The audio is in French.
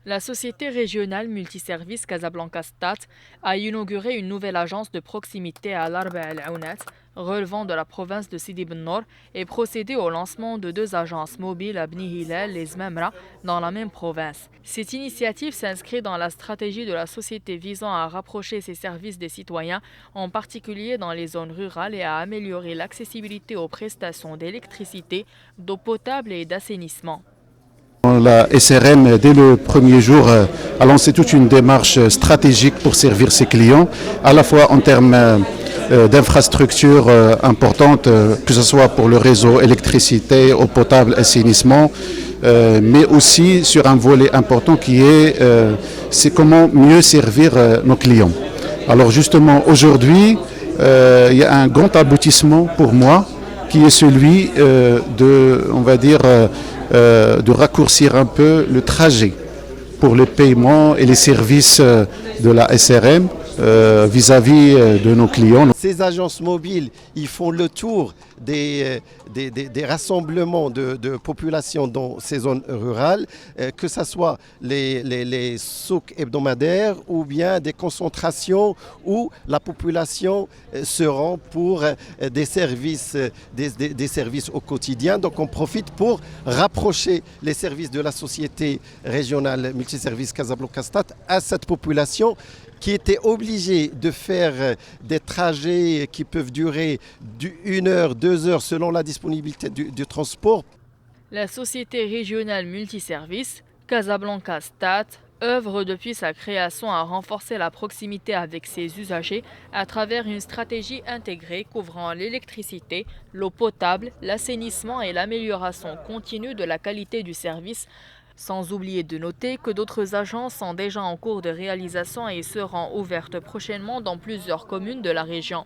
La société régionale multiservice Casablanca Stat a inauguré une nouvelle agence de proximité à l'Arba El Aounat, relevant de la province de Sidi Ben Nour, et procédé au lancement de deux agences mobiles à Bni Hilal et Zmamra dans la même province. Cette initiative s'inscrit dans la stratégie de la société visant à rapprocher ses services des citoyens, en particulier dans les zones rurales, et à améliorer l'accessibilité aux prestations d'électricité, d'eau potable et d'assainissement. La SRM, dès le premier jour, a lancé toute une démarche stratégique pour servir ses clients, à la fois en termes d'infrastructures importantes, que ce soit pour le réseau électricité, eau potable, assainissement, mais aussi sur un volet important qui est c'est comment mieux servir nos clients. Alors justement, aujourd'hui, il y a un grand aboutissement pour moi qui est celui on va dire, de raccourcir un peu le trajet pour le paiement et les services de la SRM vis-à-vis de nos clients. Ces agences mobiles, ils font le tour des rassemblements de population dans ces zones rurales, que ce soit les souks hebdomadaires ou bien des concentrations où la population se rend pour des services au quotidien. Donc on profite pour rapprocher les services de la société régionale multiservice Casablanca Stat à cette population qui était obligée de faire des trajets qui peuvent durer d'1 heure, 2 heures selon la disponibilité du transport. La société régionale multiservice Casablanca Stat œuvre depuis sa création à renforcer la proximité avec ses usagers à travers une stratégie intégrée couvrant l'électricité, l'eau potable, l'assainissement et l'amélioration continue de la qualité du service, sans oublier de noter que d'autres agences sont déjà en cours de réalisation et seront ouvertes prochainement dans plusieurs communes de la région.